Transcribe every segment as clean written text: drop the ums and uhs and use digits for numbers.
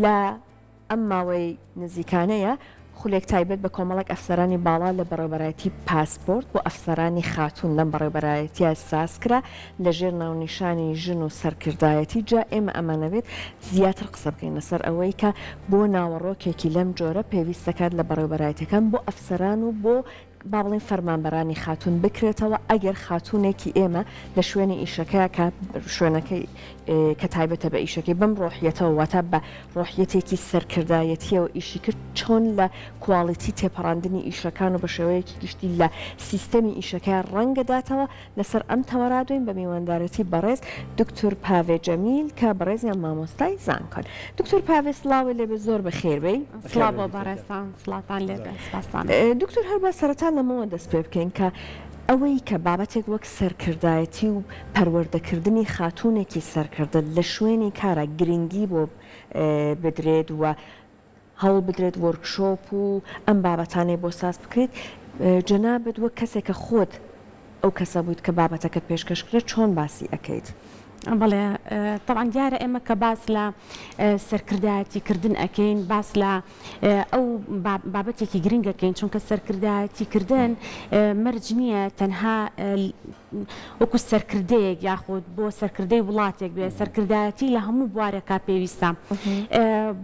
لە ئەم ماوەی نزیکانەیە خولێک تایبەت بە کۆمەڵک ئەفسەرانی باڵا لە بەڕێوەبەرایەتی پاسپۆرت بۆ ئەفسەرانی خاتون لەم بەڕێوەبەرایەتیە سازکرا لەژێر ناونیشانی ژن و سەرکردایەتی. جا ئێمە ئەمانەوێت زیاتر قسە بکەین لەسەر ئەوەی کە بۆ ناوەڕۆکێکی لەم جۆرە پێویستەکات لە بەڕێوەبەرایەتەکان بۆ ئەفسەران و بۆ با بڵین فەرمانبەرانی خاتون بکرێتەوە ئەگەر خاتونێکی ئێمە لە شوێنی ئیشەکە شوێنەکەی کە تایبەتە بە ئیشەکەی بەم ڕۆحیەتەوە واتە بە ڕۆحیەتێکی سەرکردایەتیەوە ئیشی کرد چۆن لە کواڵیتی تێپەڕاندنی ئیشەکان و بە شێوەیەکی گشتی لە سیستەمی ئیشەکە ڕەنگەداتەوە. لەسەر ئەم تەوەرادوین بە میواندارەتی بەڕێز دکتۆر پاڤێ جەمیل کە بەڕێزیان مامۆستای زانکۆن. دکتۆر پاڤێ سڵاوی لێبێ زۆر بەخێربەی. سڵاو بۆ بەڕێستان، سڵاتان لێبێ، سپاسان. دکتۆر هەر بە سەرەتا لەمەوە دەست پێ بکەین کە ئەوەی کە بابەتێک وەک سەرکردایەتی و پەروەردەکردنی خاتونێکی سەرکردن لە شوێنی کارە گرنگی بۆ بدرێت و هەوڵ بدرێت وەرکشۆپ و ئەم بابەتانەی بۆ ساز بکرێت، جەنابەت وەک کەسێکە خۆت ئەو کەسە بوویت کە بابەتەکەت پێشکەشکرێت چۆن باسی ئەەکەیت؟ بەڵێ طبعا دیارە ئێمە کە باس لە سەرکردایەتیکردن ئەەکەین، باس لە ئەو بابەتێکی گرنگەکەین، چونکە سەرکردایەتیکردن مەرج نییە تەنها وەکو سەرکردەیەک یاخود بۆ سەرکردەی وڵاتێک بێ، سەرکردایەتی لە هەموو بوارێکا پێویستە.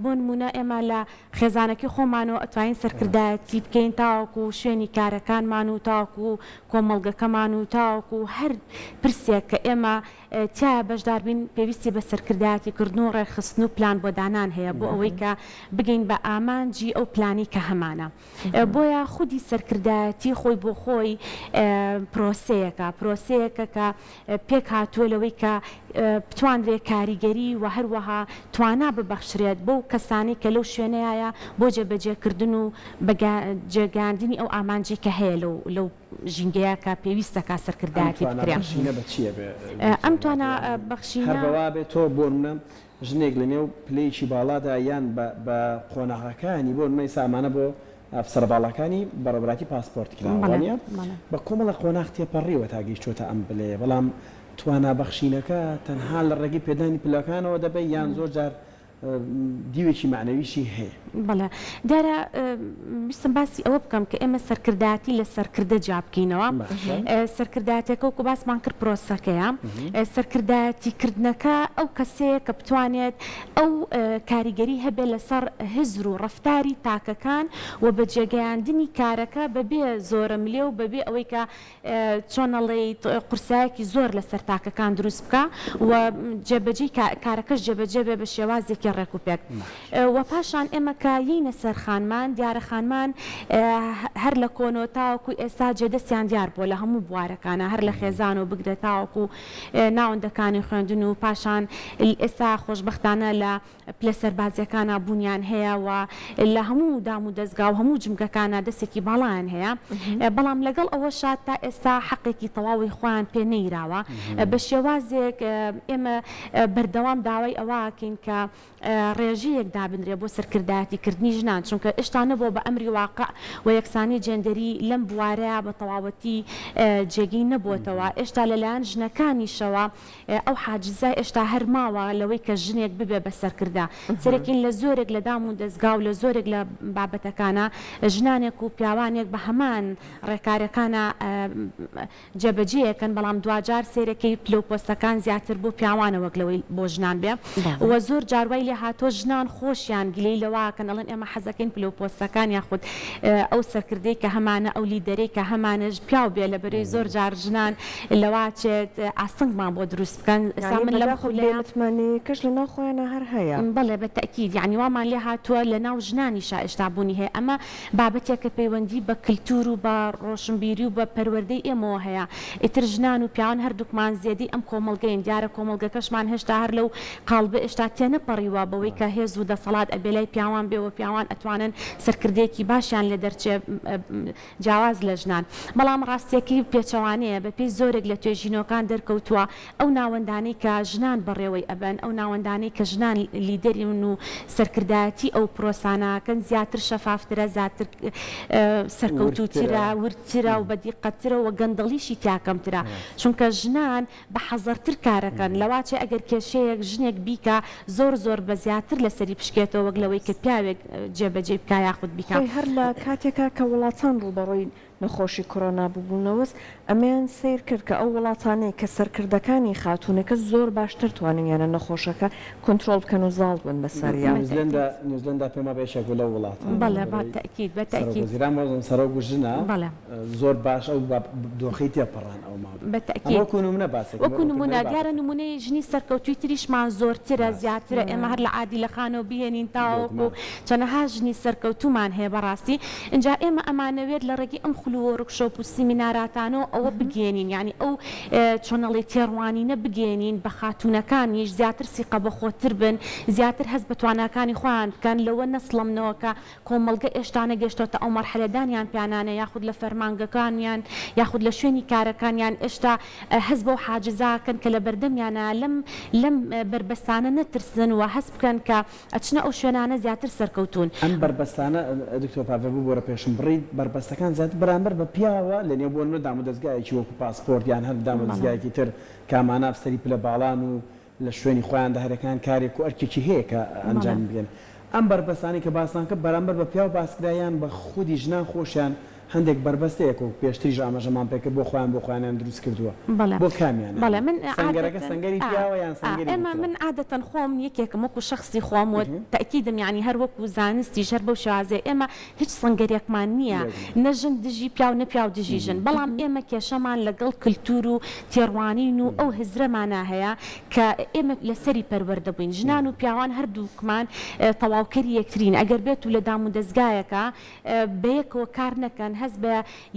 بۆ نمونە ئێمە لە خێزانەکەی خۆمانەوە ئەتوانین سەرکردایەتی بکەین تاوەکو شوێنی کارەکانمان و تاوەکو کۆمەڵگەکەمان و تاوەکو هەر پرسێک کە ئێمە تایە بەشدار بین پێویستی بە سەرکردایەتیکردن و ڕێکخستن و پلان بۆ دانان هەیە بۆ ئەوەی کە بگەین بە ئامانجی ئەو پلانی کە هەمانە. بۆیە خودی سەرکردایەتی خۆی بۆ خۆی پرۆسەیەکە کە پێک هاتووە لەوەی کە بتوانرێت کاریگەری و هەروەها توانا ببەخشرێت بۆ کەسانی کە لەو شوێنەیە بۆ جێبەجێکردن و جێگەاندنی ئەو ئامانجی کە هەیە لەو ژینگەیە کە پێویستەکە سەرکردایەتی بکرێن. ئەم توانە بەخشینە هەروەها بێت تۆ بۆ منە ژنێک لە نێو پلەیەکی باڵادا یان بە قۆناغەکانی بۆ نمەی سامانە بۆ ئەفسەر باڵەکانی بەڕێوەبەراتی پاسپۆرت کراوانە بە کۆمەڵە قۆناغ تێپەڕیوە تا گەیشتوتە ئەم بڵێ، بەڵام توانە بەخشینەکە تەنها لە ڕێگەی پێدانی پلەکانەوە دەبێت یان زۆر جار دیوێکی معنەویشی هەیە. بەڵێ دیارە ویستم باسی ئەوە بکەم کە ئێمە سەرکردایەتی لە سەرکردە جا بکەینەوە. سەرکردایەتەکە وەکو باسمان کرد پرۆسەکەیە، سەرکردایەتیکردنەکە ئەو کەسەیە کە بتوانێت ئەو کاریگەری هەبێت لەسەر هزر و ڕەفتاری تاکەکان و بە جێگەیاندنی کارەکە بەبێ زۆرە ملێ و بەبێ ئەوەی کە چۆنەڵێ قورسایەکی زۆر لەسەر تاکەکان دروست بکە و جێبەجێ کارەکەش جێبەجێ بێ بە شێوازێکی ڕێکوپێک. و پاشان ئێمە کە یینە سەر خانمان، دیارە خانمان هەر لە کۆنۆ تاوەکو ئێستا جێدەستیان دیار بۆ لە هەموو بوارەکانە، هەر لە خێزان و بگرێت تاوەکو ناوەندەکانی خوێندن و پاشان ئێستا خۆشبەختانە لە پلە سەربازیەکانە بوونیان هەیە و لە هەموو دام و دەستگا و هەموو جمگەکانە دەستێکی باڵیان هەیە. بەڵام لەگەڵ ئەوە شاد تا ئێستا حەقێکی تەواوی خۆیان پێ نەیراوە. بە شێوازێک ئێمە بەردەوام داوای ئەوەکەین کە ڕێژەیەک دابنرێ بۆ سەرکردایەتیکردنی ژنان، چونکە ئێشتا نەبووە بە ئەمری واقع و یەکسانی جێندەری لەم بوارەیە بە تەواوەتی جێگەی نەبووەتەوە. ئێشتا لەلایەن ژنەکانیشەوە ئەو حاجزای ئێشتا هەر ماوە لەوەی کە ژنێک ببێ بە سەرکردا. سەرەکین لە زۆرێک لە دام و دەستگا و لە زۆرێک لە بابەتەکانە ژنانێک و پیاوانێک بە هەمان ڕێکاریەکانە جێبەجێیەکەن، بەڵام دوجار سێرەکەی پلە و پۆستەکان زیاتر بۆ پیاوانە وەک لەوەی بۆ ژنان بێ. و زۆر جاروای لێ هاتۆ ژنان خۆشیان گلەی لەواکەن ئەڵێن ئێمە حەزەکەین پلە و پۆستەکان یاخود ئەو سەرکردەی کە هەمانە ئەو لیدەرەی کە هەمانەش پیاو بێ لە بەرەی زۆر جار ژنان لەواچێت ئاسنگمان بۆ دروست بکەن. سامن لەم خولێتمانی کەش لە ناو خۆیانە هەر هەیە. بەڵێ بە تەکید یعنی وامان لێ هاتووە لە ناو ژنانیشا ئێشتابوونی هەیە. ئەمە بابەتێکە پەیوەندی بە کللتور و بە ڕۆشنبیری و بە پەروەردەی ئێمەوە هەیە. ئیتر ژنان و پیاوان هەردووکمان زیێدی ئەم کۆمەڵگەین، دیارە کۆمەڵگەکەشمان هێشتا هەر لەو قاڵبە ئێشتا تێنەپەڕیوە بەوەی کە هێز و دەسەڵات ئەبێلای پیاوان بێەوە پیاوان ئەتوانن سەرکردێکی باشیان لە دەرچێ جیاواز لە ژنان. بەڵام ڕاستیەکەی پێچەوانەیە بە پێی زۆرێک لە توێژینەوەکان دەرکەوتووە ئەو ناوەندانەی کە ژنان بەڕێوەی ئەبەن، ئەو ناوەندانەی کە ژنان لیدەرین و سەرکردایەتی ئەو پرۆساناکەن زیاتر شەفافترە، زیاتر سەرکەوتوترە، ورترە و بەدیقەترە و گەندەڵیشی تیاکەمترە، چونکە ژنان بە حەزەرتر کارەکەن. لەواچێ ئەگەر کێشەیەک ژنێک بیکە زۆر بە زیاتر لەسەری پشکێتەوە وەک لەوەی کە پیاوێک جێبەجێ بکە یاخود بیکە. هەر لە کاتێکا کە وڵاتان ڕوبەڕووی نەخۆشی کۆرۆنا ببوونەوەس ئەمەیان سیر کرد کە ئەو وڵاتانەی کە سەرکردەکانی خاتونەکە زۆر باشتر توانیانە نەخۆشەکە کۆنتترۆل بکەن و زاڵ بوون بەسەریان. نیوزلندا پێما بێشێک لە وڵات بەڵێ بەتەکید بەتەکید زیران وەزم سەرۆک ژنە زۆر باش ئەو دۆخی تێپەڕان ئەو بەتەکید وەکو نمونە دیارە نمونەی ژنی سەرکەوتوی تریشمان زۆرترە زیاترە ئێمە هەر لە عادی لە خانەوە بهێنین تاوەکو چەنەها ژنی سەرکەوتومان هەیە بەڕاستی اینجا ئێمە ئەمانەوێت لە ڕێگی ئەم خلووەڕکشۆپ و سیمیناراتانەوە ئەوە بگێنین ینی ئەو چۆنەڵی تێڕوانینە بگێنین بە خاتونەکانیش زیاتر سیقە بەخۆتر بن زیاتر هەست بە تواناکانی خۆیان بکەن لەوە نەسڵەمنەوەکە کۆمەڵگە ئێشتانە گەشتۆتە ئەو مەرحەلەدانیان پیانانە یاخود لە فەرمانگەکانیان یاخود لە شوێنی کارەکانیان ئێشتا هەست بۆ حاجزاکەن کە لە بەردەمیانە لەم بربەستانە نەترسن و هەست بکەن کە ئەچنە ئەو شوێنانە زیاتر سەرکەوتون. ئەم بربەستانە دکتۆر پاڤێ بوو بۆرە پێشم بڕیت بربەستەکان زیاتر بەرامبەر بە پیاوە لە نێو بۆ دام و دەستگایەکی وەکو پاسپۆرت یان هەر دام و دەستگایەکی تر کامانە ئەفسەری پلە باڵان و لە شوێنی خۆیان دەهرەکان کارێک و ئەرکێکی هەیە کە ئەنجام بگەن. ئەم بربەستانی کە باسان کە بەرامبەر بە پیا و باسکرایان بە خودی ژنان خۆشیان هەندێک بربەستەیەک و پێشتری ژامەژەمان پێکرد بۆ خۆیان دروست کردووە بۆ کامیان من سەنگەرەکە سەنگەری پیاوە یان سەنگەری ئێمە من عادەتەن خۆم یەکێکم وەکو شخصی خۆم و تەکیدم ینی هەر وەکو زانستی ژەر بەو شازێ ئێمە هیچ سەنگەرێکمان نییە نەژن دژی پیا و نەپیا و دژی ژن بەڵام ئێمە کێشەمان لەگەڵ کللتور و تێڕوانین و ئەو هزرەمانە هەیە کە ئێمە لەسەری پەروەردەبووین ژنان و پیاوان هەردووکمان تەواوکەری یەکترین ئەگەر بێت و لە دام و دەستگایەکە بەیەکەوە کار نەکەن هەست بە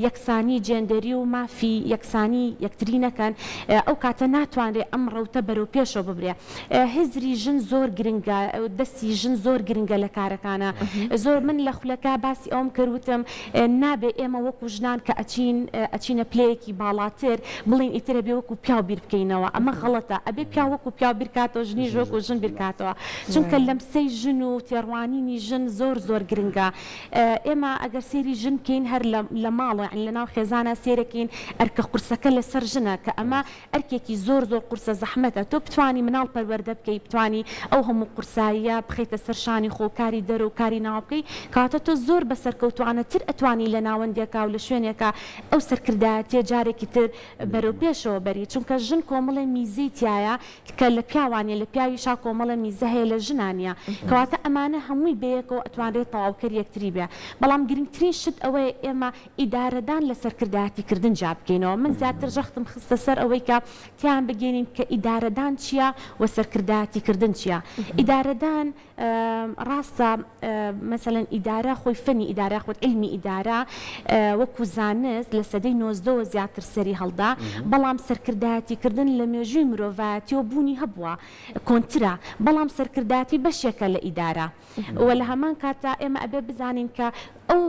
یەکسانی جێندەری و مافی یەکسانی یەکتری نەکەن ئەو کاتە ناتوانرێ ئەم ڕەوتە بەرەو پێشەوە ببرێ. هزری ژن زۆر گرنگە دەستی ژن زۆر گرنگە لە کارەکانە زۆر من لە خولەکە باسی ئەوم کردوتم نابێ ئێمە وەکو ژنان کە ئەچینە پلەیەکی باڵاتر بڵین ئیترە بێ وەکو پیاو بیر بکەینەوە ئەمە غەڵەتە ئەبێ پیا وەکو پیاو بیرکاتەوە ژنی وەکو ژن بیرکاتەوە چونکە لەمسەی ژن و تێڕوانینی ژن زۆر گرنگە. ئێمە ئەگەر سێری ژن بکەین هەر لە ماڵ لە ناو خێزانە سێرەکەین ئەرکە قورسەکە لەسەر ژنە کە ئەمە ئەرکێکی زۆر قورسە زەحمەتە تۆ بتوانی مناڵ پەروەردە بکەی بتوانی ئەو هەموو قورساییە بخیتە سەر شانی خۆکاری دەرە و کاری ناو بکەی کاتە تۆ زۆر بەسەرکەوتوانەتر ئەتوانی لە ناوەندێکا و لە شوێنێکە ئەو سەرکردایەتیە جارێکی تر بەرەو پێشەوە بەری چونکە ژن کۆمەڵی میزەی تایە کە لە پیاوانێ لە پیاویشا کۆمەڵە میزە هەیە لە ژنانە کەواتە ئەمانە هەمووی بەیەکەوە ئەتوانرێت تەواوکەر یەکتری بێ بەڵام گرنگترین شت ئەوەیە ئێمە ئیدارەدان لە سەرکردایەتیکردن جا بکەینەوە من زیاتر ژەختم خستە سەر ئەوەی کە تیان بگەینین کە ئیدارەدان چییە و سەرکردایەتیکردن چییە. ئیدارەدان ڕاستە مەسەلەن ئیدارە خۆی فەنی ئیدارە خۆت علمی ئیدارە وەکو زانست لە سەدەی 19 زیاتر سەری هەڵدا بەڵام سەرکردایەتیکردن لە مێژووی مرۆڤایەتیەوە بوونی هەبووە کۆنترە بەڵام سەرکردایەتی بەشێکە لە ئیدارە و لە هەمان کاتا ئێمە ئەبێ بزانین کە ئەو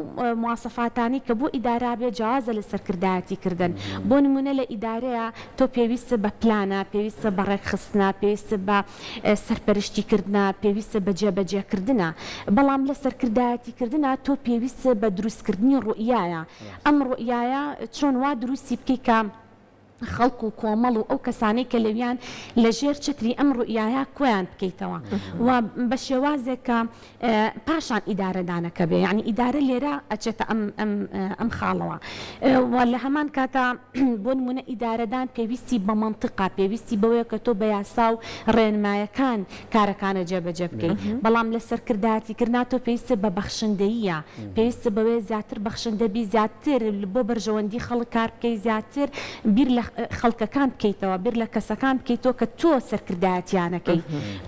مواسەفاتانی کە بۆ ئیدارا بێ جیازە لە سەرکردایەتیکردن بۆ نمونە لە ئیدارەیە تۆ پێویستە بە پلانە پێویستە بە ڕێکخستنە پێویستە بە سەرپەرشتیکردنە پێویستە بە جێبەجێکردنە بەڵام لە سەرکردایەتیکردنە تۆ پێویستە بە دروستکردنی ڕوئیایە ئەم ڕوئیایە چۆن وا دروستی بکەی کە خەڵک و کۆمەڵ و ئەو کەسانەی کە لەویان لە ژێر چتری ئەم ڕوئیایە کۆیان بکەیتەوە و بە شێوازێک کە پاشان ئیدارەدانەکە بێ یعنی ئیدارە لێرە ئەچێتە ئەم خاڵەوە و لە هەمان کاتا بۆ نمونە ئیدارەدان پێویستی بە مەنتقا پێویستی بەوەیە کە تۆ بە یاسا و ڕێنمایەکان کارەکانە جێبەجێ بکەیت بەڵام لە سەرکردایەتیکردنا تۆ پێویستە بە بەخشندەییە پێویستە بەوێ زیاتر بەخشندەبی زیاتر بۆ بەرژەوەندی خەڵک کار بکەی زیاتر بیر لە خەڵکەکان بکەیتەوە بیر لە کەسەکان بکەیتەوە کە تۆ سەرکردایەتیانەکەی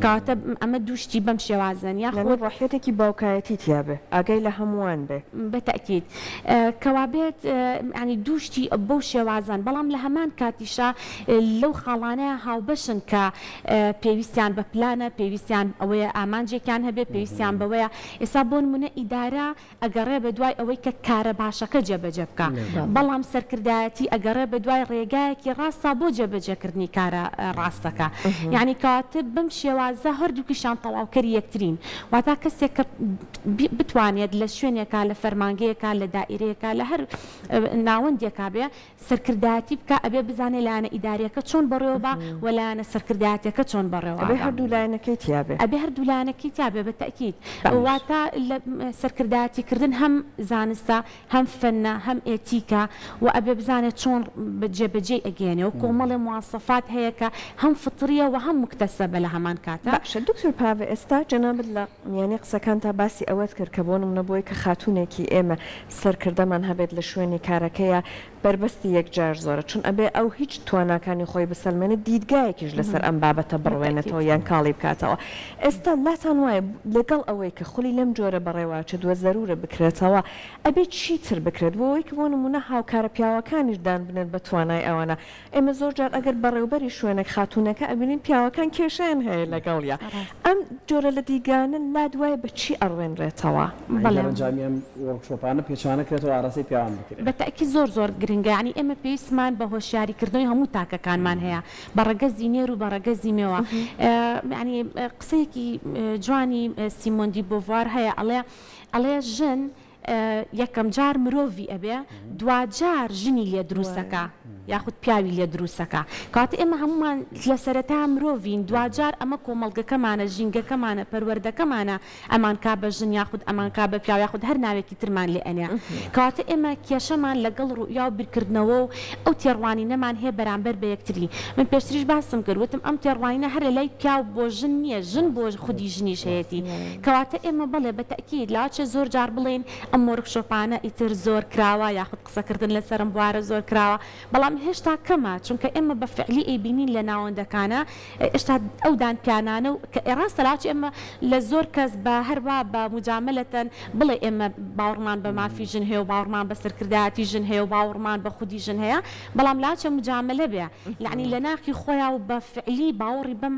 کاتە ئەمە دووشتی بەم شێوازن یاخۆ ڕاحێتێکی باوکایەتی تیابێ ئاگەی لە هەمووان بێ بەتەکید کەوا بێت ینی دووشتی بەو شێوازان بەڵام لە هەمان کاتیشا لەو خاڵانەیە هاوبەشن کە پێویستیان بە پلانە پێویستیان ئەوەیە ئامانجێکیان هەبێ پێویستیان بەوەیە ئێستا بۆ نمونە ئیدارە ئەگەڕێ بە دوای ئەوەی کە کارە باشەکە جێبەجێ بکە بەڵام سەرکردایەتی ئەگەڕێ بە دوای ڕێگای لایەکی ڕاستە بۆ جێبەجێکردنی کارە ڕاستەکە یعنی کاتب بم شێوازە هەردووکیشان تەواوکەری یەکترین واتە کەسێک کە بتوانێت لە شوێنێکا لە فەرمانگەیەکا لە دائیرەیەکا لە هەر ناوەندێکا بێ سەرکردایەتی بکە ئەبێ بزانێ لایەنە ئیداریەکە چۆن بەڕێوە بە و لایەنە سەرکردایەتەکە چۆن بەڕێوە ئەبێ هەردوو لایەنەکەی تیابێ ئەبێ هەردوو لایەنەکەی تیابێ بەتەکید واتە لە سەرکردایەتیکردن هەم زانستە هەم فەنە هەم ئێتیکە و ئەبێ بزانێت چۆن جێبەجێ ئەگەێنێ و کۆمەڵی مواسەفات هەیە کە هەم فطریە و هەم مکتەسەبە لە هەمان کاتە باشە دکتۆر پاڤێ ئێستا جەنابەت لە میانەی قسەکان تا باسی ئەوەت کرد کە بۆ نمونە بۆی کە خاتوونێکی ئێمە سەرکردەمان هەبێت لە شوێنی کارەکەیە بربەستی یەکجار زۆرە چون ئەبێ ئەو هیچ تواناکانی خۆی بسەلمێنێت دیدگایەکیش لەسەر ئەم بابەتە بڕوێنێتەوە یان کاڵی بکاتەوە ئێستا لاتان وایە لەگەڵ ئەوەی کە خولی لەم جۆرە بەڕێواچە دووە زەرورە بکرێتەوە ئەبێ چیتر بکرێت بۆەوەی کە بۆ نمونە هاوکارە پیاوەکانیش دان بنێت بە توانای ئەوانە ئێمە زۆر جار ئەگەر بەڕێوبەری شوێنێک خاتوونەکە ئەبینین پیاوەکان کێشیان هەیە لەگەڵیا ئەم جۆرە لە دیگانە لا دوایە بە چی ئەڕوێنرێتەوە بەڵێنجامیان وەرکشۆپانە پێچوانەکرێتەوە ئاراسی پیاوان بکرێت بەتەکی زۆر گرنگە ینی ئێمە پێویستمان بە هۆشیاریکردنەوەی هەموو تاکەکانمان هەیە بەڕێگەزی نێر و بەڕێگەزی مێوە ینی قسەیەکی جوانی سیمۆندی بۆڤوار هەیە ئەڵێ ژن یەکەم جار مرۆڤی ئەبێ دوجار ژنی لێ دروستەکە یاخود پیاوی لێ دروستەکە کاتە ئێمە هەمومان لە سەرەتا مرۆڤین دوجار ئەمە کۆمەڵگەکەمانە ژینگەکەمانە پەروەردەکەمانە ئەمان کا بە ژن یاخود ئەمان کا بە پیاو یاخود هەر ناوێکی ترمان لێ ئەنێ کاتە ئێمە کێشەمان لەگەڵ ڕوویا و بیرکردنەوە و ئەو تێڕوانی نەمان هەیە بەرامبەر بە یەکتری من پێشتریش باسم کردوتم ئەم تێڕوانینە هەر لە لای پیاو بۆ ژن نییە ژن بۆ خودی ژنیش هەیەی کەواتە ئێمە بڵێ بەتەکید لاچە زۆر جار بڵێن ئەم وەرکشۆپانە ئیتر زۆر کراوە یاخود قسەکردن لەسەرم بوارە زۆر کراوە بەڵام هێشتا کەمە چونکە ئێمە بە فعلی ئەیبینین لە ناوەندەکانە هێشتا ئەو دانپیانانە و کە ڕاستە لاچ ئێمە لە زۆر کەس بە هەروە بە مجاملەتەن بڵێ ئێمە باوەڕمان بە مافی ژن هەیە و باوەڕمان بە سەرکردایەتی ژن هەیە و باوەڕمان بە خودی ژن هەیە بەڵام لاچە مجاملە بێ یعنی لە ناخی خۆیان و بە فعلی باوەڕی بەم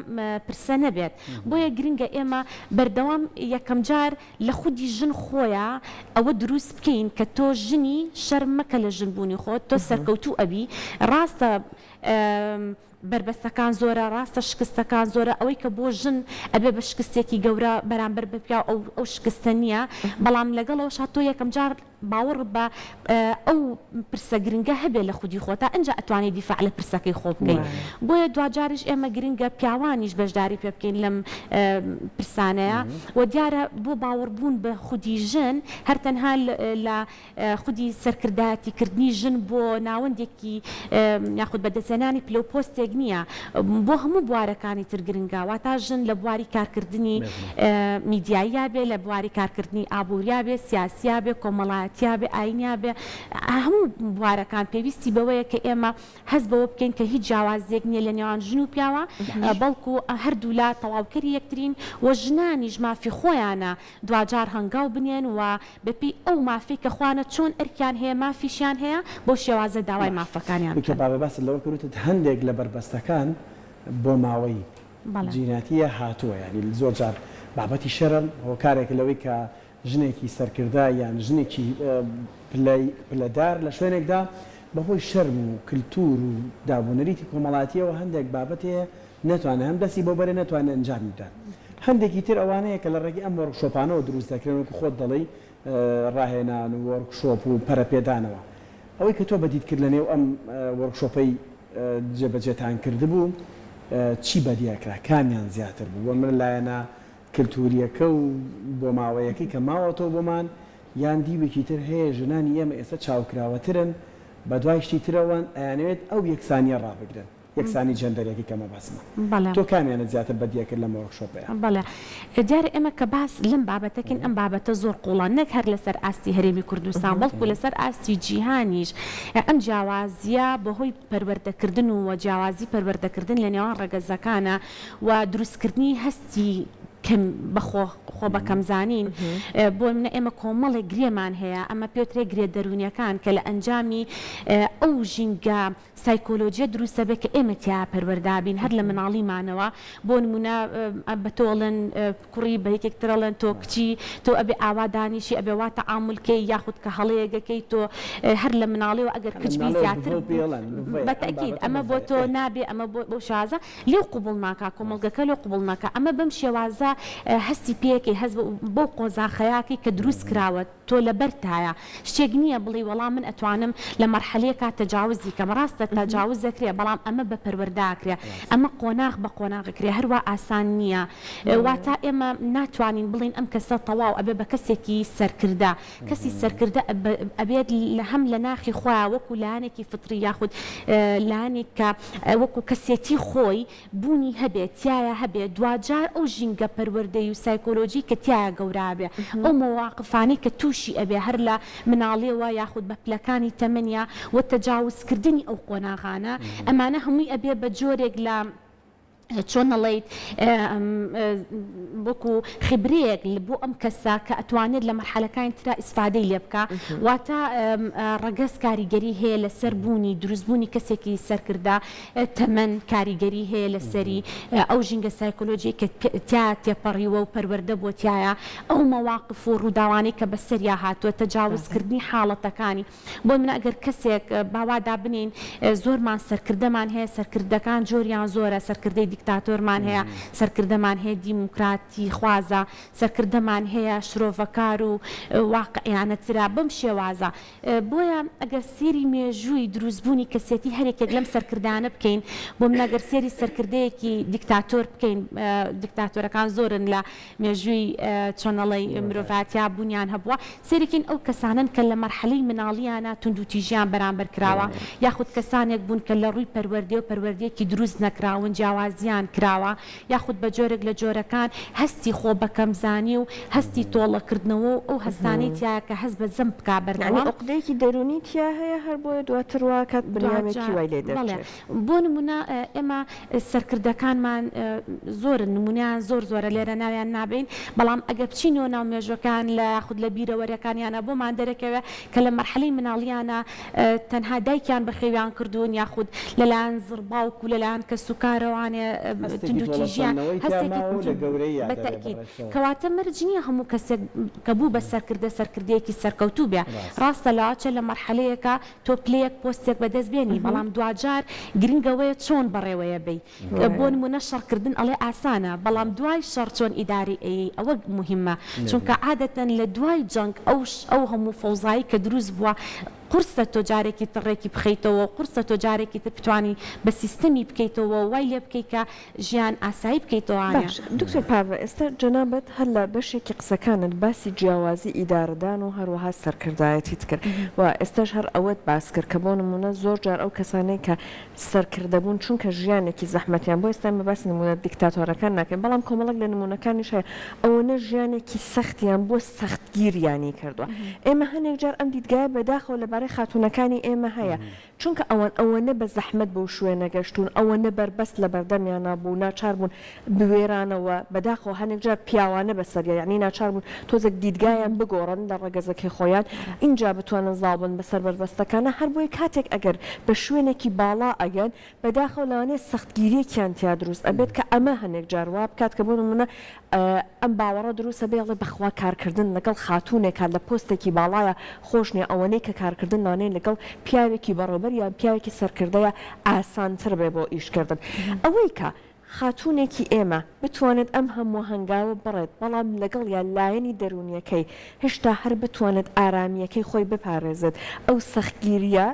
پرسە نەبێت بۆیە گرنگە ئێمە بەردەوام یەکەم جار لە خودی ژن خۆیان ئەوە دروست بکەین کە تۆ ژنی شەرم مەکە لە ژنبوونی خۆت تۆ سەرکەوتوو ئەبی ڕاستە بربەستەکان زۆرە ڕاستە شکستەکان زۆرە ئەوەی کە بۆ ژن ئەبێ بە شکستێکی گەورە بەرامبەر بە پیا ئەو شکستە نییە بەڵام لەگەڵەوە شاتۆ یەکەم جار باوەڕ بە ئەو پرسە گرنگە هەبێ لە خودی خۆتا ئەنجا ئەتوانێت دیفاع لە پرسەکەی خۆ بکەین بۆیە دوجارش ئێمە گرنگە پیاوانیش بەشداری پێ بکەین لەم پرسانەیە و دیارە بۆ باوەڕبوون بە خودی ژن هەر تەنها لە خودی سەرکردایەتیکردنی ژن بۆ ناوەندێکی یاخود بەدەستێنانی پلۆپۆستێک نییە بۆ هەموو بوارەکانی تر گرنگە واتە ژن لە بواری کارکردنی میدیاییە بێ لە بواری کارکردنی ئابووریا بێ سیاسیا بێ کۆمەڵایەتیا بێ ئاینیا بێ هەموو بوارەکان پێویستی بەوەیە کە ئێمە هەست بەوە بکەین کە هیچ جیاوازێک نییە لە نێوان ژن و پیاوە بەڵکو هەردوو لا تەواوکەری یەکترین و ژنانیش مافی خۆیانە دوجار هەنگاو بنێن و بەپی ئەو مافی کە خوانە چۆن ئەرکیان هەیە مافیشیان هەیە بۆ شێوازە داوای مافەکانیان باس لەوە کردوت هەندێک لە بربەستەکان بۆ ماوەی جیناتیە هاتووە ینی زۆر جار بابەتی شەرم هۆکارێک لەوەی کە ژنێکی سەرکردا یان ژنێکی پلەدار لە شوێنێکدا بەهۆی شەرم و کللتور و دابوونەریتی کۆمەڵاتیەوە هەندێک بابەتەیە ناتوانێت هەم دەستی بۆ بەرێ ناتوانێت ئەنجامی بدات هەندێکی تر ئەوانەیە کە لە ڕێگی ئەم وەرکشۆپانەوە دروست دەکرێن و خۆت دەڵێی ڕاهێنان و وەرکشۆپ و پەرەپێدانەوە ئەوەی کە تۆ بەدید کرد لە نێو ئەم وەرکشۆپەی جێبەجێتان کرد بوو چی بەدیەکرا کامیان زیاتر بوو بۆ من لایەنە کللتوریەکە و بۆ ماوەیەکی کە ماوەتەوە بۆمان یان دیوێکی تر هەیە ژنانی ئێمە ئێستا چاوکراوەترن بە دوای شتی ترەوەن ئەیانەوێت ئەو یەکسانیە ڕابگرن یەکسانی جەندەرێکی کەمە باسمە تۆ کامیانە زیاتر بەدیەکرد لە وەرکشۆپەیە بەڵێ دیارە ئێمە کە باس لەم بابەتەکەین ئەم بابەتە زۆر قوڵان نەک هەر لەسەر ئاستی هەرێمی کوردستان بەڵکو لەسەر ئاستی جیهانیش ئەم جیاوازیە بەهۆی پەروەردەکردن و جیاوازی پەروەردەکردن لە نێوان ڕەگەزەکانە و دروستکردنی هەستی خۆ بەکەم زانین بۆ منە ئێمە کۆمەڵێک گرێمان هەیە ئەمە پێوترێ گرێ دەرونیەکان کە لە ئەنجامی ئەو ژینگە سایکۆلۆجیە دروستە بێت کە ئێمە تیا پەروەردابین هەر لە مناڵیمانەوە بۆ نمونە بە تۆڵن کوڕی بە یەکێکترەڵەن تۆ کچی تۆ ئەبێ ئاوادانیشی ئەبێ وا تەعاملکەی یاخود کە هەڵەیەگەکەی تۆ هەر لە مناڵیەوە ئەگەر کچبی زیاتر بەتەکید ئەمە بۆ تۆ نابێ ئەمە بۆ شازە لێو قوبڵ ناکا کۆمەڵگەکە لێو قوبڵ ناکە ئەمە بەم شێوازە هەستی پێکەی هەز بۆ قۆزاخەیەکی کە دروست کراوە تۆ لەبەرتایە شتێک نییە بڵی وەڵام من ئەتوانم لە مەرحەلەیەکە تەجاوزی کەم ڕاستە تەجاوز دەکرێ بەڵام ئەمە بە پەروەرداکرێ ئەمە قۆناغ بە قۆناغەکرێ هەروە ئاسان نییە واتە ئێمە ناتوانین بڵین ئەم کەسە تەواو ئەبێ بە کەسێکی سەرکردە کەسی سەرکردە ئەبێت هەم لە ناخی خۆیان وەکو لایەنێکی فتری یاخود لایەنێک کە وەکو کەسێتی خۆی بوونی هەبێت تایە هەبێت دوجار ئەو ژینگە پەروەردەی و سایکۆلۆژی کە تایە گەورابێ ئەو مواقفانەی کە تووشی ئەبێ هەر لە مناڵیەوە یاخود بە پلەکانی تەمەنیا و تەجاوزکردنی ئەو قۆناغانە ئەمانە هەمووی ئەبێ بە جۆرێک لە چۆن نەڵێیت وەکو خبرەیەک بۆ ئەم کەسە کە ئەتوانێت لە مەرحەلەکانی ترا ئیسفادەی لێ بکە واتە ڕەگەز کاریگەری هەیە لە سەربوونی دروستبوونی کەسێکی سەرکردا تەمەن کاریگەری هەیە لەسەری ئەو ژینگە سایکۆلۆجی کە تیا تێپەڕیوە و پەروەردە بۆ تایە ئەو مەواقف و ڕووداوانەی کە بەسەریا هاتووە تەجاوزکردنی حاڵەتەکانی بۆ منە ئەگەر کەسێک باوادا بنین زۆرمان سەرکردەمان هەیە سەرکردەکان جۆریان زۆرە سەرکردەی دیکتاتۆرمان هەیە سەرکردەمان هەیە دیموکراتی خوازە سەرکردەمان هەیە شرۆڤەکار و واقعیانەترا بەم شێوازە بۆیە ئەگەر سێری مێژووی دروستبوونی کەسێتی هەرێکێک لەم سەرکردانە بکەین بۆ من ئەگەر سێری سەرکردەیەکی دیکتاتۆر بکەین دیکتاتۆرەکان زۆرن لە مێژووی چۆنەڵی مرۆڤاتیا بوونیان هەبووە سێرێکین ئەو کەسانن کە لە مەرحەلەی مناڵیانە توندوتیژیان بەرامبەر کراوە یاخود کەسانێک بوون کە لە ڕووی پەروەردە و پەروەردەیەکی دروست نەکراون جیاوازیان کراوە یاخود بە جۆرێک لە جۆرەکان هەستی خۆ بەکەمزانی و هەستی تۆڵەکردنەوە و ئەو هەستانەی تایە کە هەست بە زەم بکا بەردەوام عقدەیەکی دەرونی تیا هەیە هەر بۆیە دواتر واکات بنیامێکی وای لێ دەچێت بۆ نمونە ئێمە سەرکردەکانمان زۆرن نمونیان زۆرە لێرە ناویان نابین بەڵام ئەگە بچینەوە ناو مێژوەکان لە یاخود لە بیرەوەریەکانیانە بۆمان دەرەکەوێ کە لە مەرحەلەی مناڵیانە تەنها دایکیان بەخێویان کردوون یاخود لەلایەن زڕباوک و لەلایەن کە سوکارەوانێ توندوتیژیان هەستێکی کەواتە مەرج نییە هەموو کەسێک کە بوو بە سەرکردەیەکی سەرکەوتوو بێ ڕاستە لاچە لە مەرحەلەیەکە تۆ پلەیەک پۆستێک بەدەست بێنی بەڵام دوجار گرنگەوەیە چۆن بەڕێوەیە بی بۆ نمونە شەڕکردن ئەڵێ ئاسانە بەڵام دوای شەڕ چۆن ئیداری ئەوە مهمە چونکە عادەتەن لە دوای جەنگ ئەو هەموو فەوزایی کە دروست بووە قرسە تۆ جارێکی تڕێکی بخەیتەوە قرسە تۆ جارێکی تر بتوانی بە سیستەمی بکەیتەوە وای لێ بکەیت کە ژیان ئاسایی بکەیتەوە دکتۆر پاڤە ئێستا جەنابەت هەر لە بەشێکی قسەکانت باسی جیاوازی ئیدارەدان و هەروەها سەرکردایەتیت کرد و ئێستاش هەر ئەوەت باس کرد کە بۆ نمونە زۆر جار ئەو کەسانەی کە سەرکردەبوون چونکە ژیانێکی زەحمەتیان بۆ ئێستا بە باسی نمونە دیکتاتۆرەکان ناکەین بەڵام کۆمەڵک لە نمونونەکانیش هەیە ئەوەنە ژیانێکی سەختیان بۆ سەختگیریانی کردووە ئێمە هەنێک جار ئەم دیدگایە بەداخەوە لەبارەی خاتونەکانی ئێمە هەیە چونکە ئەوەنە بە زەحمەت بۆ شوێنە گەشتون ئەوەنە بەربەست لە بەردەمیانە بوو ناچار بوون بوێرانەوە بەداخەوە هەنێک جار پیاوانە بەسەریە یعنی ناچار بوون تۆزێک دیدگایان بگۆڕن لە ڕێگەزەکەی خۆیان اینجا بتوانن زاڵبن بەسەر بەربەستەکانە هەر بۆی کاتێک ئەگەر بە شوێنێکی باڵا ئەگەن بەداخەوە لەوانەیە سەختگیریەکیان تیا دروست ئەبێت کە ئەمە هەنێک جار وا بکات کە بۆ نمونە ئەم باوەڕە دروستە بێڵێ بەخوا کارکردن لەگەڵ خاتونێکە لە پۆستێکی باڵایە خۆشنێ ئەوەنەی کە کارکردن نانێ لەگەڵ پیاوێکی بەڕێبەر یا پیاوێکی سەرکردەیە ئاسانتر بێ بۆ ئیشکردن ئەوەی کە خاتونێکی ئێمە بتوانێت ئەم هەموو هەنگاوە بڕێت بەڵام لەگەڵ یان لایەنی دەرونیەکەی هێشتا هەر بتوانێت ئارامیەکەی خۆی بپارێزێت ئەو سەختگیریە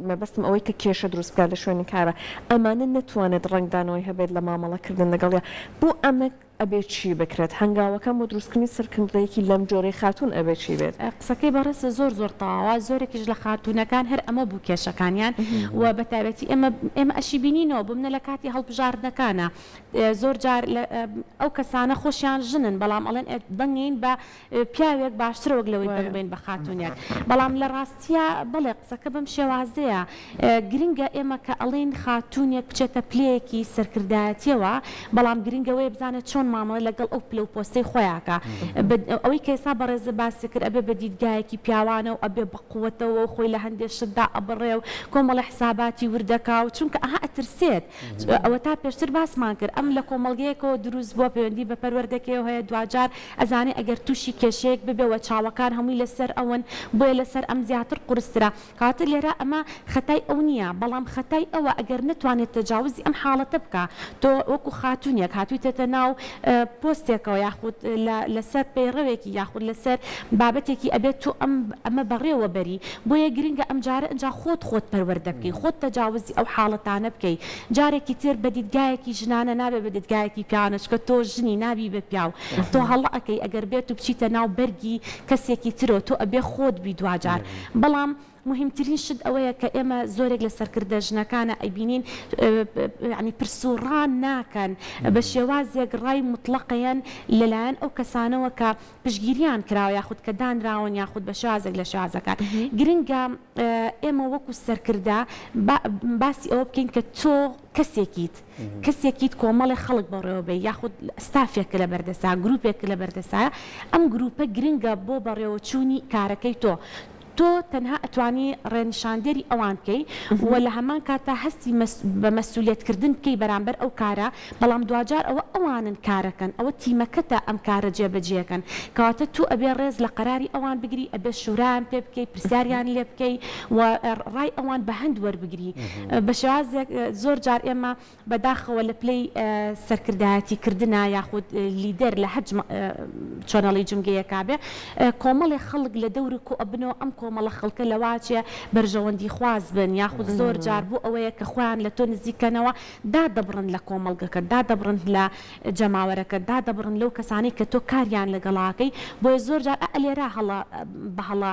مەبەستم ئەوەی کە کێشە دروستکار لە شوێنی کارە ئەمانە نەتوانێت ڕنگدانەوەی هەبێت لە مامەڵەکردن لەگەڵیا بۆ ئەمە ئەبێت چی بکرێت هەنگاوەکە بۆ دروستکردنی سەرکردەیەکی لەم جۆرەی خاتون ئەبێت چی بێت قسەکەی بەڕێستە زۆر تەواوە زۆرێکیش لە خاتونەکان هەر ئەمە بوو کێشەکانیان و بەتابەتی ئێمە ئەشی بینینەوە بمنە لە کاتی هەڵبژاردنەکانە زۆر جار ئەو کەسانە خۆشیان ژنن بەڵام ئەڵێن دەنگین بە پیاوێک باشتر وەک لەوەی دەنگبین بە خاتونێک بەڵام لە ڕاستیە بڵێ قسەکە بەم شێوازەیە گرنگە ئێمە کە ئەڵێن خاتونێک بچێتە پلەیەکی سەرکردایەتیەوە بەڵام گرنگەوەی بزانێت چۆن مامەڵە لەگەڵ ئەو پلە و پۆستەی خۆیاکە ئەوەی کەسا بەڕێزە باسی کرد ئەبێ بە دیدگایەکی پیاوانە و ئەبێ بەقوتەوە خۆی لە هەندێک شتدا ئەبڕێ و کۆمەڵە حساباتی وردەکا و چونکە ئەها ئەترسێت ئەوە تا پێشتر باسمان کرد ئەم لە کۆمەڵگەیەکەوە دروست بووە پەیوەندی بە پەروەردەکەی هەیە دوجار ئەزانێ ئەگەر تووشی کێشەیەک ببێەوە چاوەکان هەمووی لەسەر ئەوەن بۆیە لەسەر ئەم زیاتر قورسترا کاتە لێرە ئەمە خەتای ئەو نییە بەڵام خەتای ئەوە ئەگەر نتوانێت تەجاوزی ئەم حاڵەتە بکە تۆ وەکو خاتونیەک هاتوویتێتە ناو پۆستێکەوە یاخود لەسەر پەیڕەوێکی یاخود لەسەر بابەتێکی ئەبێت تو ئەمە بەڕێوە بەری بۆیە گرنگە ئەم جارە ئەجا خۆت پەروەردە بکەی خۆت تەجاوزی ئەو حاڵەتانە بکەی جارێکی تر بە دیدگایەکی ژنانە نابێت بە دیدگایەکی پیاوانە چکە تۆ ژنی نابی بە پیاو تۆ هەڵە ئەەکەی ئەگەر بێت و بچیتە ناو بەرگی کەسێکی ترەوە تۆ ئەبێ خۆت بی دوجار بەڵام مهمترین شت ئەوەیە کە ئێمە زۆرێک لە سەرکردە ژنەکانە ئەیبینین ینی پرسوڕان ناکەن بە شێوازێک ڕای مطلقیان لەلایەن ئەو کەسانەوە کە پشگیریان کراوە یاخود کە دانراون یاخود بە شازێک لە شازەکان گرنگە ئێمە وەکو سەرکردە باسی ئەوە بکەین کە تۆ کەسێکیت کۆمەڵی خەڵک بەڕێوە بێ یاخود ستافێک لە بەردەسا گروپێک لە بەردەسایە ئەم گروپە گرنگە بۆ بەڕێوەچوونی کارەکەی تۆ تەنها ئەتوانی ڕێنشاندێری ئەوان بکەی و لە هەمان کاتا هەستی بە مەسئولیەتکردن بکەی بەرامبەر ئەو کارە بەڵام دوجار ئەوە ئەوانن کارەکەن ئەوە تیمەکەتە ئەم کارە جێبەجێکەن کەواتە تو ئەبێ ڕێز لە قەراری ئەوان بگری ئەبێ شورایان پێ بکەی پرسیاریان لێ بکەی و ڕای ئەوان بە هەند وەربگری بە شێوازێک زۆر جار ئێمە بەداخەوە لە پلەی سەرکردایەتیکردنا یاخود لیدەر لە هەج چۆنەڵی جمگەیەکا بێ کۆمەڵی خەڵک لە دەوری کۆ ئەبنەوە ئەم کۆمەڵە خەڵکە لەواچێ بەرژەوەندی خواز بن یاخود زۆر جار بوو ئەوەیە کە خۆیان لە تۆ نزیکەنەوە دادەبڕن لە کۆمەڵگەکە دادەبڕن لە جەماوەرەکە دادەبڕن لەو کەسانی کە تۆ کاریان لەگەڵاکەی بۆیە زۆر جار لێرە هەڵا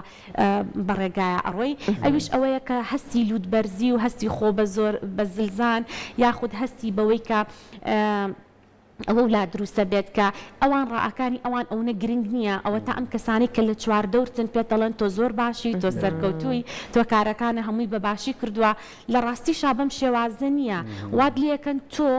بەڕێگایە ئەڕۆی ئەویش ئەوەیە کە هەستی لوودبەرزی و هەستی خۆ بە زۆر بە زلزان یاخود هەستی بەوەی کە ئەوە ولا دروستە بێت کە ئەوان ڕائەکانی ئەوان ئەوە گرنگ نییە ئەوە تا ئەم کەسانی کە لە چواردەورتن پێ دەڵێن تۆ زۆر باشی تۆ سەرکەوتووی تۆ کارەکانە هەمووی بە باشی کردووە لە ڕاستی شابەم شێوازە نییە واد لەکەن تۆ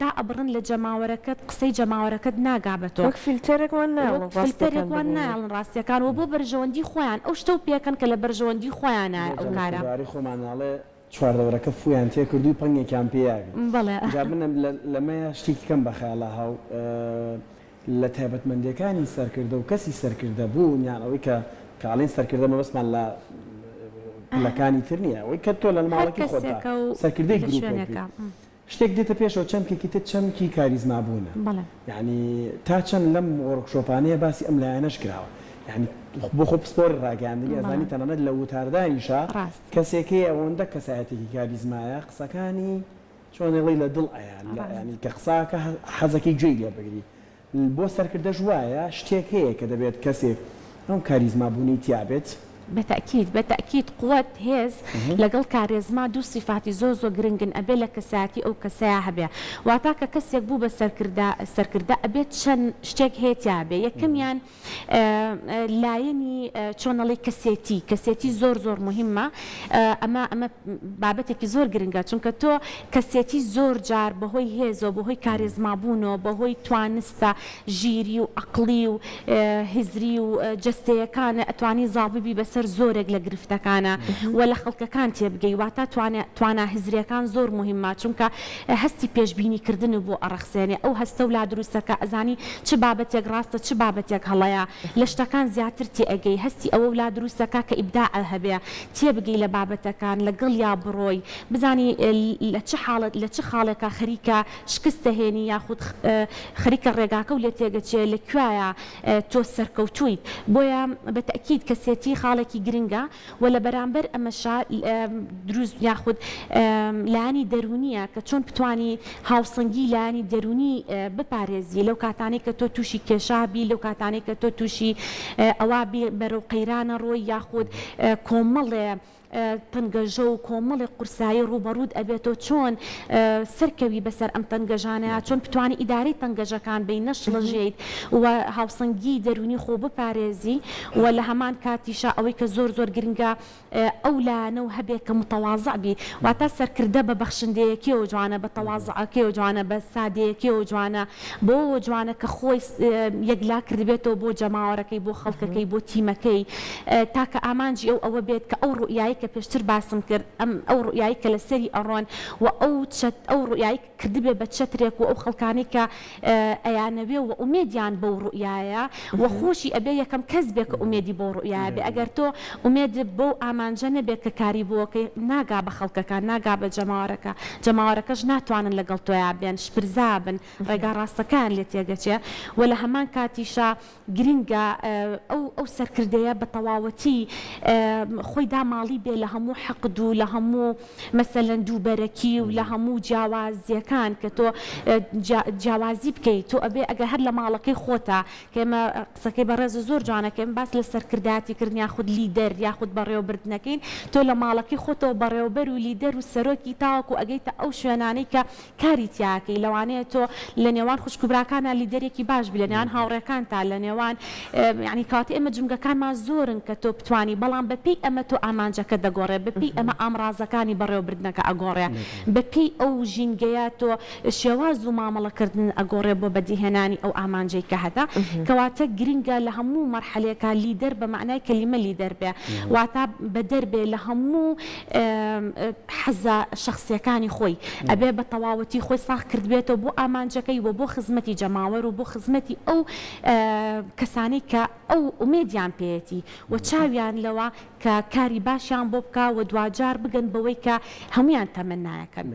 دا ئەبڕن لە جەماوەرەکەت قسەی جەماوەرەکەت ناگابێتەوە فیلتەرێکوان ناڵن ڕاستیەکان و بۆ بەرژەوەندی خۆیان ئەو شتە و پێکەن کە لە بەرژەوەندی خۆیانە ئەو کارە خۆمانناڵێ چواردەوەرەکە فویان تێ کردوی پەنگێکیان پێیاگرن جا بنم لەمەیە شتێکی کەم بەخیاڵە هاو لە تایبەتمەندیەکانی سەرکردە و کەسی سەرکردە بوو یان ئەوەی کە کاڵین سەرکردە مەبەستمان لە پلەکانی تر نییە ئەوەی کە تۆ لە ماڵێکی خۆتا سەرکردەی گروپێک شتێک دێتە پێشەوە چەمکێکی تر چەمکی کاریزما بوونە یعنی تا چەند لەم وەرکشۆپانەیە باسی ئەم لایەنەش کراوە یعنی بۆ خۆ پسپۆر ڕاگەاندنی ئەزانی تەنانەت لە وتاردانیشە کەسێکی ئەوەندە کەسایەتێکی کاریزمایە قسەکانی چۆنێڵی لە دڵ ئەیان ینی کە قساکە حەزەکەی گوێی لێ بگری بۆ سەرکردەش وایە شتێک هەیە کە دەبێت کەسێک ئەم کاریزما بوونی تیابێت بەتەکید قوت هێز لەگەڵ کارێزما دوو سیفاتی زۆر گرنگن ئەبێ لە کەسایەتی ئەو کەسەیە هەبێ واتا کە کەسێک بوو بە سەرکردە ئەبێت چەند شتێک هەیەیابێ یەکەمیان لایەنی چۆنەڵی کەسێتی زۆر مهمە ئەمە بابەتێکی زۆر گرنگە چونکە تۆ کەسێتی زۆر جار بەهۆی هێزەوە بەهۆی کارێزما بوونەوە بەهۆی توانستە ژیری و عقلی و هزری و جستەیەکانە ئەتوانی زاڵببی بەسەر زۆرێک لە گرفتەکانە و لە خەڵکەکان تێبگەی واتە توانە هزریەکان زۆر مهمە چونکە هەستی پێشبینیکردن بۆ ئەڕەخسێنێ ئەو هەستە و لا دروستەکە ئەزانی چ بابەتێک ڕاستە چ بابەتێک هەڵەیە لە شتەکان زیاتر تێئەگەی هەستی ئەوە لا دروستەکە کە ئیبداع هەبێ تێبگەی لە بابەتەکان لەگەڵ یا بڕۆی بزانی لە چ خاڵێکە خەریکە شکستە هێنی یاخود خەریکە ڕێگاکە و لێ تێگەچێ لە کوایە تۆ سەرکەوتویت بۆیە بەتەکید کەسێتی خاڵێکی گرنگە و لە بەرامبەر ئەمەشا دروست یاخود لایانی دەرونیە کە چۆن بتوانی هاوسەنگی لایانی دەرونی بپارێزی لەو کاتانێک کە تۆ تووشی کێشابی لەو کاتانێک کە تۆ تووشی ئەوە بەرەو قەیرانە ڕۆی یاخود کۆمەڵێ تەنگەژە و کۆمەڵی قورسایی ڕوبەڕوود ئەبێتەوە چۆن سەرکەوی بەسەر ئەم تەنگەژانەیە چۆن بتوانانی ئیدارەی تەنگەژەکان بین نەشڵەژێیت و هاوسەنگی دەرونی خۆ بپارێزی و لە هەمان کاتیشە ئەوەی کە زۆر زۆر گرنگە ئەو لایەنە و هەبێت کە متەواضع بی واتە سەرکردە بە بەخشندەیەکیەوە جوانە بە تەواضعەکەیەوە جوانە بە سادەیەکیەوە جوانە بۆ جوانە کە خۆی یەکلا کردبێتەوە بۆ جەماوەڕەکەی بۆ خەڵکەکەی بۆ تیمەکەی تاکە ئامانجی ئەوە بێت کە ئەو ڕوئایی کە پێشتر باسم کرد ئەو ڕوئایی کە لە سەری ئەڕۆن و ئەو ڕوئایی کردبێ بە چەترێک و ئەو خەڵکانی کە ئەیانەوێ و ئومێدیان بەو ڕوئایە و خۆشی ئەبێ یەکەم کەس بێ کە ئومێدی بۆ ڕوئایە بێ ئەگەر تۆ ئومێد بۆ ئامانجە نەبێت کە کاری بۆکەی ناگا بە خەڵکەکان ناگا بە جەماوەرەکەش ناتوانن لەگەڵ تۆیا بێن شپرزا بن ڕێگا ڕاستەکان لێ تێگەچێ و لە هەمان کاتیشە گرنگە ئەو سەرکردەیە بە تەواوەتی خۆی داماڵی بێ لە هەموو حەقد و لە هەموو مەسەلەن دووبەرەکی و لە هەموو جیاوازیەکان کە تۆ جیاوازی بکەیت تۆ ئەبێ ئەگەر هەر لە ماڵەکەی خۆتە کە ئێمە قسەکەی بەڕێز زۆر جوانەکەم باس لە سەرکردایەتیکردن یاخود لیدەر یاخود بەڕێوەبردنەکەین تۆ لە ماڵەکەی خۆتەوە بەڕێوەبەر و لیدەر و سەرۆکی تاوەکو ئەگەیتە ئەو شوێنانەی کە کاری تیاکەی لەوانەیە تۆ لە نێوان خوشکبراکانە لیدەرێکی باش بی لە نێوان هاوڕێکان تا لە نێوان ینی کاتی ئێمە جمگەکانمان زۆرن کە تۆ بتوانی بەڵام بەپی ئەمە تۆ ئامانجەکە دەگۆڕێ بەپی ئەمە ئامرازەکانی بەڕێوەبردنەکە ئەگۆڕێ بەپی ئەو ژینگەیە تۆ شێواز و مامەڵەکردن ئەگۆڕێ بۆ بەدیهێنانی ئەو ئامانجەی کە هەدا کەواتە گرنگە لە هەموو مەرحەلەیەکە لیدەر بە معنای کەلیمە لیدەر بێ واتە بەدەربێ لە هەموو حەزە شخصیەکانی خۆی ئەبێ بە تەواوەتی خۆی ساخ کردبێتەوە بۆ ئامانجەکەی و بۆ خزمەتی جەماوەر و بۆ خزمەتی ئەو کەسانی کە ئەو ئومێدیان پێێتی و چاویان لەوە کە کاری باشیان بۆ بکە و دوجار بگەن بەوەی کە هەمویان تەمەنایەکەن.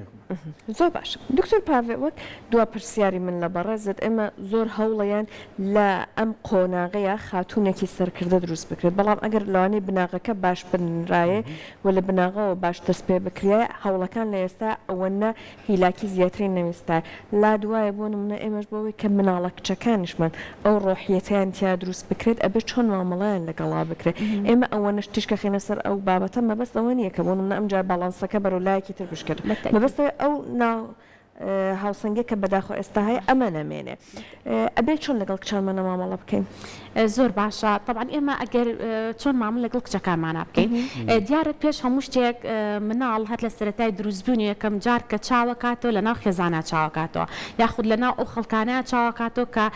زۆر باش دکتۆر پاڤێ وەک دوا پرسیاری من لە بەڕێزت ئێمە زۆر هەوڵەیان لە ئەم قۆناغەیە خاتوونێکی سەرکردە دروست بکرێت بەڵام ئەگەر لەوانەیە بناغەکە باش بنرایە و لە بناغەوە باش دەست پێ بکرێ هەوڵەکان لە ئێستا ئەوەنە هیلاکی زیاتری نەویستە لا دوایە بۆ نمونە ئێمەش بۆەوەی کە مناڵە کچەکانیشمان ئەو ڕۆحیەتیان تیا دروست بکرێت ئەبێ چۆن مامەڵیان لەگەڵا بکرێت ئێمە ئەوەنەش تیشکە خینە سەر ئەو بابەتە مەبەست ئەوە نییە کە بۆ نمونە ئەمجا باڵانسەکە بەرەو لایەکی تر بشکرد مەبەست ئەو هاوسەنگە کە بەداخۆ ئێستا هەیە ئەمە نەمێنێ ئەبێ چۆن لەگەڵ کچانمانە مامەڵە بکەین زۆر باشە طبعا ئێمە ئەگەر چۆن مامەڵ لەگەڵ کچەکانمانە بکەین دیارە پێش هەموو شتێک مناڵ هەر لە سەرەتای دروستبوونی یەکەم جار کە چاوەکاتەوە لەناو خێزانە چاوەکاتەوە یاخود لەناو ئەو خەڵکانەیە چاوەکاتەوە کە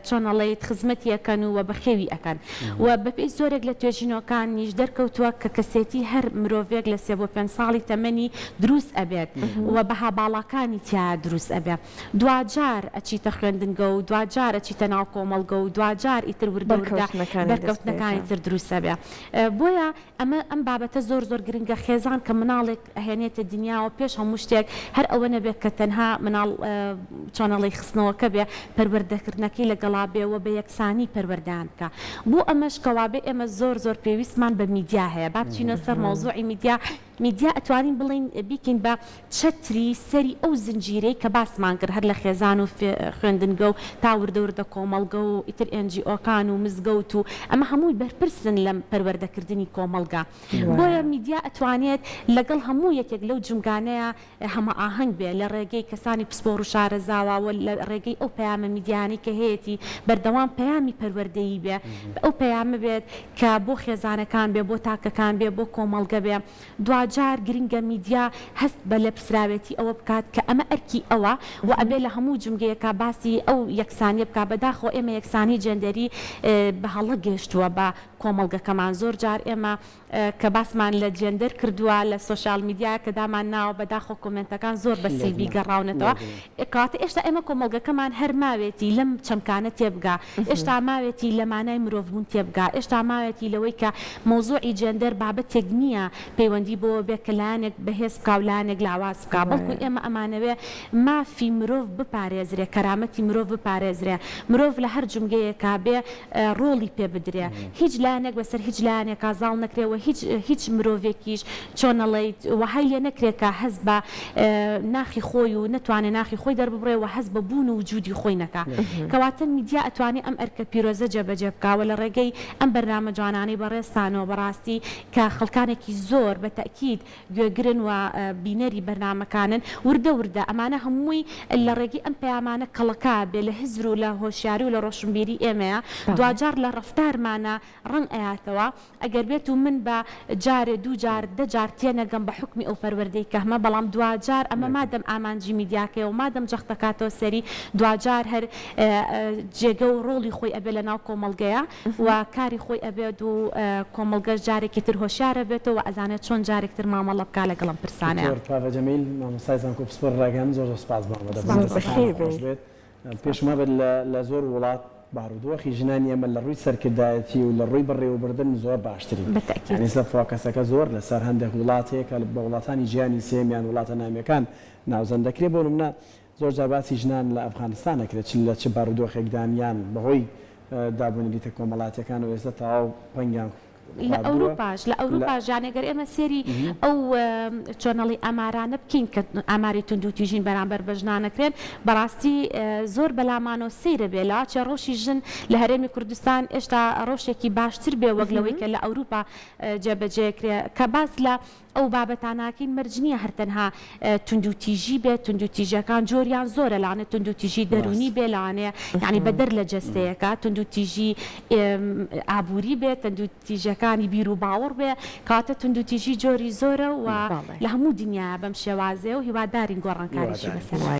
چۆنەڵێیت خزمەتی ئەەکەن و بەخێوی ئەەکەن و بەپێی زۆرێک لە توێژینەوەکانیش دەرکەوتووە کە کەسێتی هەر مرۆڤێک لە 3 بۆ 5 ساڵی تەمەنی دروست ئەبێت و بەها باڵاکانی تیا دروست ئەبێ دوجار ئەچیتە خوێندنگە و دوجار ئەچیتە ناو کۆمەڵگە و دوجار ئیتر بەرکەوتنەکانی تر دروست ئەبێ بۆیە ئەم بابەتە زۆر زۆر گرنگە خێزان کە مناڵێک ئەهێنێتە دنیاوە پێش هەموو شتێک هەر ئەوە نەبێت کە تەنها مناڵ چۆنەڵی خستنەوەکە بێ پەروەردەکردنەکەی لەگەڵا بێەوە بە یەکسانی پەروەردان بکە بۆ ئەمەش کەوابێ ئێمە زۆر پێویستمان بە میدیا هەیە با بچینە سەر مۆزوعی میدیا ئەتوانین بڵین بیکەین بە چەتری سەری ئەو زنجیرەی کە باسمان کرد هەر لە خێزان و خوێندنگە و تاوردەوردە کۆمەڵگە و ئیتر NGO-کان و مزگەوت و ئەمە هەمووی بەرپرسن لە پەروەردەکردنی کۆمەڵگە بۆیە میدیا ئەتوانێت لەگەڵ هەموو یەکێک لەو جنگانەیە هەمە ئاهەنگ بێ لە ڕێگەی کەسانی پسپۆڕ و شارەزاوە لە ڕێگەی ئەو پەیامە میدیانی کە هەیەی بەردەوام پەیامی پەروەردەیی بێ ئەو پەیامە بێت کە بۆ خێزانەکان بێ بۆ تاکەکان بێ بۆ کۆمەڵگە بێ دوجار گرنگە میدیا هەست بە لە پسراوێتی ئەوە بکات کە ئەمە ئەرکی ئەوە و ئەبێ لە هەموو جمگەیەکە باسی ئەو یەکسانیە بکات بەداخۆ ئێمە یەکسانی جەندەری بە هەڵە گەشتووە بە کۆمەڵگەکەمان زۆر جار ئێمە کە باسمان لە جێندەر کردووە لە سوۆشال میدیا کە دامان ناوە بەداخۆ کۆمنتەکان زۆر بە سیلبی گەڕاونەتەوە کاتە ئێشتا ئێمە کۆمەڵگەکەمان هەر ماوێتی لەم چەمکانە تێبگا ئێشتا ماوێتی لە مانای مرۆڤبوون تێبگا ئێشتا ماوێتی لەوەی کە مۆزوعی جێندەر بابەتێک نییە پەیوەندی بۆ لەوە بێ کە لایەنێک بەهێز بکا و لایەنێک لاواز بکا بەڵکو ئێمە ئەمانەوێ مافی مرۆڤ بپارێزرێ کەرامەتی مرۆڤ بپارێزرێ مرۆڤ لە هەر جمگەیەکا بێ ڕۆڵی پێ بدرێ هیچ لایەنێک بەسەر هیچ لایەنێک کازاڵ نەکرێەوە هیچ مرۆڤێکیش چۆنەڵێیت وهەی لێ نەکرێکە هەز بە ناخی خۆی و نتوانێت ناخی خۆی دەرببڕێەوە هەز بە بوون و وجودی خۆی نەکا کەواتە میدیا ئەتوانێت ئەم ئەرکە پیرۆزە جێبەجێ بکاوە لە ڕێگەی ئەم بەرنامە جوانانەی بەڕێستانەوە بەڕاستی کە خەڵکانێکی زۆر بە تەکید گوێگرن و بینەری بەرنامەکانن وردە ئەمانە هەمووی لە ڕێگەی ئەم پەیامانە کەڵەکا بێ لە هزر و لە هۆشیاری و لە ڕۆشنبیری ئێمەیە دوجار لە ڕفتارمانە ڕنگ ئەیاتەوە ئەگەر بێت و من بە جارێ دوو جار دە جار تێنەگەم بە حکمی ئەو پەروەردەی کە هەمە بەڵام دوجار ئەمە مادەم ئامانجی میدیاکەی و مادەم جەختەکاتەوە سەری دوجار هەر جێگە و ڕۆڵی خۆی ئەبێ لە ناو کۆمەڵگەیە و کاری خۆی ئەبێت و کۆمەڵگەش جارێکی تر هۆشیارە بێتەوە و ئەزانێت چۆن جارێکتر مامەڵە بکا لەگەڵم پرسانەیە جەمیل مامۆستای زانکۆ ڕێگەم زۆر سپاس بێت پێشمە بێت لە زۆر وڵات بارودۆخی ژنانی ئەمە لە ڕووی سەرکردایەتی و لە ڕووی بەڕێوەبردن زۆر باشترین سە فۆکەسەکە زۆر لەسەر هەندێک وڵاتەیەکە بە وڵاتانی ژیانی سێمیان وڵاتە نامیەکان ناوزەند دەکرێت بۆ نمونە زۆر جار باسی ژنان لە ئەفغانستان دەکرێت لە چ بارودۆخێکدانیان بەهۆی دابوونی دیتە کۆمەڵاتەکان و ئێستا تەواو پەنگیان لە ئەوروپاش یانەگەر ئێمە سێری ئەو چۆنەڵی ئامارانە بکەین کە ئاماری تونند و تیژین بەرامبەر بە ژنانەکرێن بەڕاستی زۆر بەلامانەوە سەیرە بێ لە چێ ڕۆژی ژن لە هەرێمی کوردستان ئێشتا ڕۆژێکی باشتر بێ وەک لەوەی کە لە ئەوروپا جێبەجێکرێ کە باس لە ئەو بابەتاناکەین مەرجنیە هەرتەنها تونند و تیژی بێت تونند و تیژەکان جۆریان زۆرە لاانێت تونند و تیژی دەرونی بێ لاانەیە یعنی بەدەر لە جەستەیەەکە تونند و تیژی ئابووری بێت تونند و تیژەکانی بیر و باوەڕ بێ کاتە تونند و تیژی جۆری زۆرە و لە هەموو دنیا بەم شێوازێ و هیوادارین گۆڕانکاریشی بەسەر